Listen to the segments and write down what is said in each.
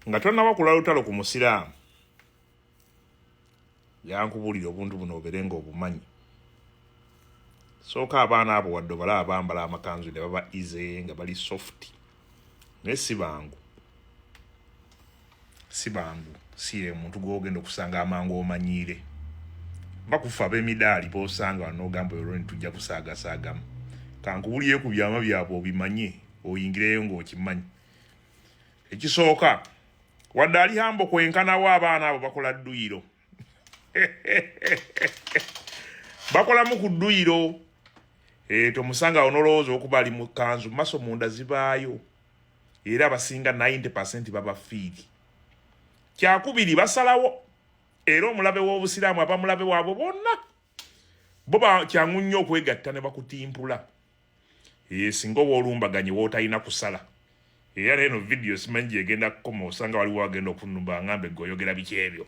nga tonnawakula lutalo ku musiraamu yankubulira obuntu buno obere nga obumanyi. Sooka abaana abo wadde balaba bambala amakanzu ne baba easy nga bali soft. Naye si bangu. Si muntu gw'ogenda okusanga amangu omanyiire. Bakufa ab'emidaali b'osanga wanoogamba olwo tujja kusaagasaagamu. Kankubulire ku byama byabwe obimanye oyingireyo ng'okimanyi. Ekisooka wadde ali hambo kwenkanawo abaana abo bakola dduyiro. Bakolamu ku dduyiro. Tomusanga onolowooza okuba ali mu kanzu maso munda zibaayo. Era abasinga 90% baba fiiri. Kyakubiri basalawo. Era omulabe w'obusiraamu abamulabe waabwe bonna bo kyangu nnyo okwegatta ne bakutimpula. Singa oba olumbaganye w'otalina kusala. Era leero video simanyi gyegenda kukoma osanga waliwo agenda okunumba ngambe goyogera biki ebyo.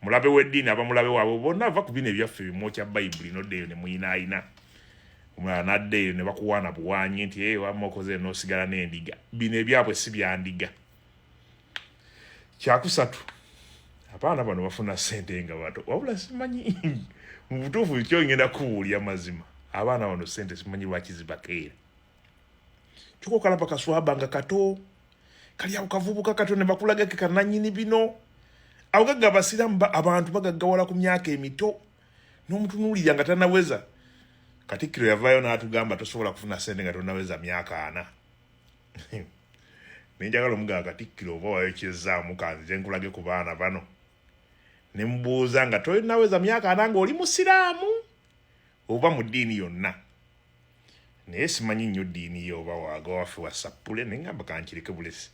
Mulabe w'eddiini abamulabe waabwe bonna ava ku bino ebyaffe bimwokya Bayibuli noddeeyo ne muyinaayina. Omulala n'addeeyo ne bakuwaana buwaanyi nti wamma okoze n'osigala n'endiga. Bino ebyabwe si bya ndiga. Kyakusatu abaana bano bafuna ssente nga bato wabula simanyi mu butuufu kyo ngenda kuwulya mazima. Abaana bano ssente simanyi lwaki zibakeera. Kyoko kalaba kaswaba nga kato kali awo kavubuka kato ne bakulaga ke kananyini bino. Awagagga abasiramu abantu bagaggawala ku myaka emito n'omutunuulira nga tanaweza. Katikkiro yavaayo n'atugamba tosobola kufuna ssente nga tonaweza myaka 4. Nenjagala omugaa Katikkiro oba wayokyezaamu kanze nkulage ku baana bano. Ne mubuuza nga tolinaweza myaka 4 ng'oli musiraamu oba mu ddiini yonna. Naye simanyi nnyo ddiini yo oba waaga waffe wasappule ne ngamba kankireke bulesi.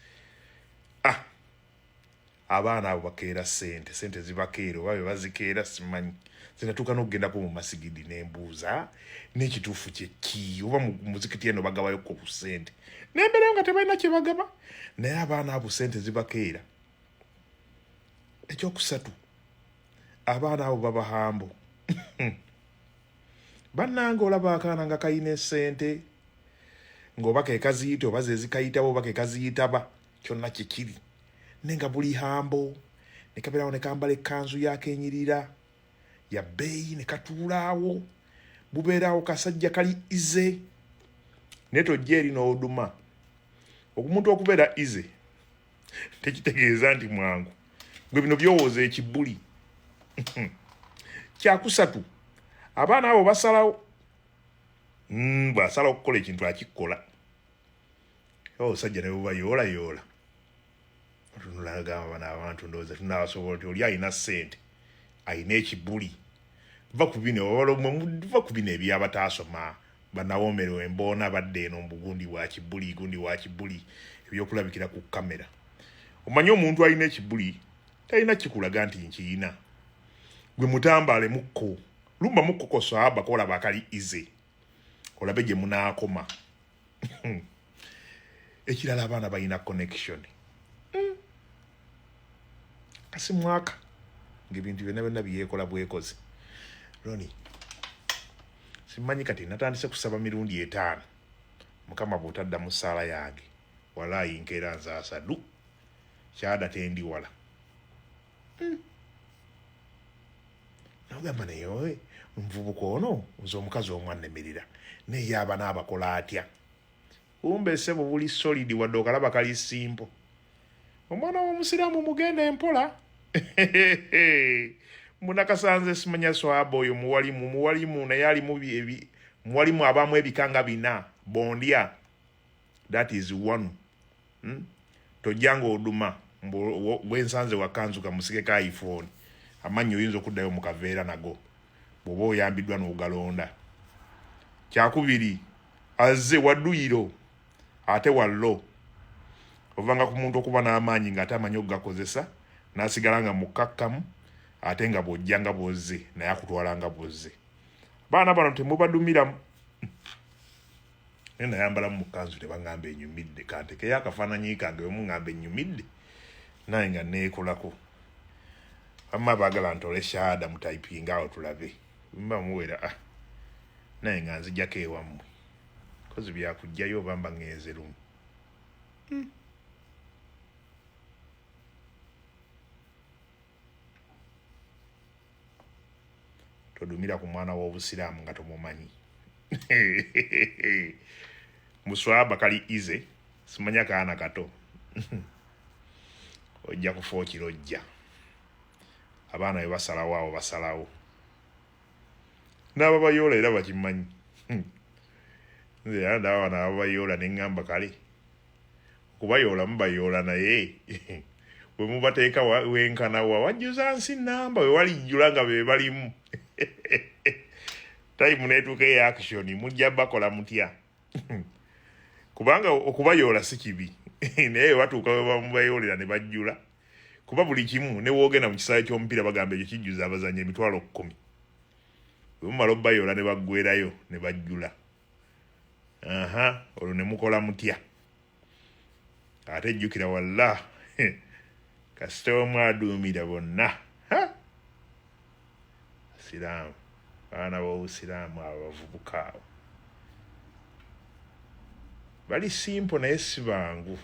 Abaana abo bakeera ssente zibakeera oba be bazikeera simanyi. Zinatuuka n'okgendako mu masigidi ne mbuuza n'ekituufu kye ki oba mu muzikiti eno bagabayo ku ssente. N'embeerayo nga tebalina kye bagaba. Naye abaana abo ssente zibakeera. Ekyokusatu abaana abo baba hambo. Bannange olaba akaana nga kayina essente ng'oba ke kaziyita oba ze zikayitabo oba ke kaziyitaba kyonna kikiri. Nenga buli hambo ne kabeerawo ne kambala ekkanzu yakenyirira ya bbeeyi ne katuulaawo bubeeraawo kasajja kali ize. Naye tojja eri n'oduma. Omuntu okubeera ize tekitegeeza nti mwangu. Gwe bino byowooza ekibbuli. Kyakusatu abaana abo basalawo. Bw'asalawo okukola ekintu akikola. Osajja ne buba yoola. Tunulagamba n'abantu ndowooza tunaabasobola nti oli alina ssente alina ekibbuli. Va ku bino ebyabataasoma banawoomerwa emboona badde eno mu gundi wa kibbuli ebyokulabikira ku kamera. Omanyi omuntu alina ekibbuli talina kikulaga nti nkiyina. Gwe mutambaale mukko lumba mukko kosaaba kolaba akali ize olabe gye munaakoma. Ekirala abaana balina connection. Kasi mwaka ng'ebintu byonna byekola bwekozi. Roni simanyi kati natandise kusaba mirundi 5. Mukama bw'otadda mu ssaala yange walaayi nkeera nzaasa du kyada tendi wala. Nogamba naye nvubuka ono nze omukazi omwannemerera naye aba n'abakola atya. Umbe sebo buli solidi wadde okalaba kali simpo. Omwana w'omusiraamu mugenda empola. Munakasanze simanya swaba oyo muwalimu naye alimu muwalimu abamu ebikanga 4 bondya. That is 1. Tojjanga oduma bwensanze wakanzu kamusike ka iPhone. Amanyi oyinza okuddayo mu kaveera nago bw'oba oyambiddwa n'ogalonda. Kyakubiri azze wadduyiro ate wallo. Ovanga ku muntu okuba n'amaanyi ng'ate amanyi okugakozesa n'asigala nga mukkakkamu ate nga bw'ojjanga bw'ozze naye akutwala nga bw'ozze. Baana bano temubadumiramu. Naye nayambalamu mu kkanzu ne baŋŋamba enyumidde kantekeyo akafaananyi kange we muŋŋamba enyumidde naye nga neekolako. Bamma baagala ntole shahada mu typing awo tulabe. Mba muwera naye nga nzijjako ewammwe. Kozi byakujjayo oba mba ŋŋenze lumu. todumira ku mwana w'obusiraamu nga tumumanyi. Muswaba kali ize simanya kaana kato. Ojja kufa okirojja. Abaana be basalawo awo basalawo. N'ababayoola era bakimanyi. Nze era ndaba n'ababayoola ne ŋŋamba kale okubayoola mubayoola naye bwe mubateeka wenkana wajjuza nsi namba we walijjula nga be balimu. Tayimu neetuuka eya action mujja bakola mutya. Kubanga okubayoola si kibi naye batuuka we bamubayoolera ne bajjula. Kuba buli kimu ne woogenda mu kisaawe ky'omupiira bagamba ekyo kijjuza abazanyi 10,000. Bwe mumala obbayoola ne baggwerayo ne bajjula. Olwo ne mukola mutya. Ate jjukira walla kasita omu aduumira bonna. Siraamu baana b'obusiraamu abo bavubuka abo bali simple naye si bangu.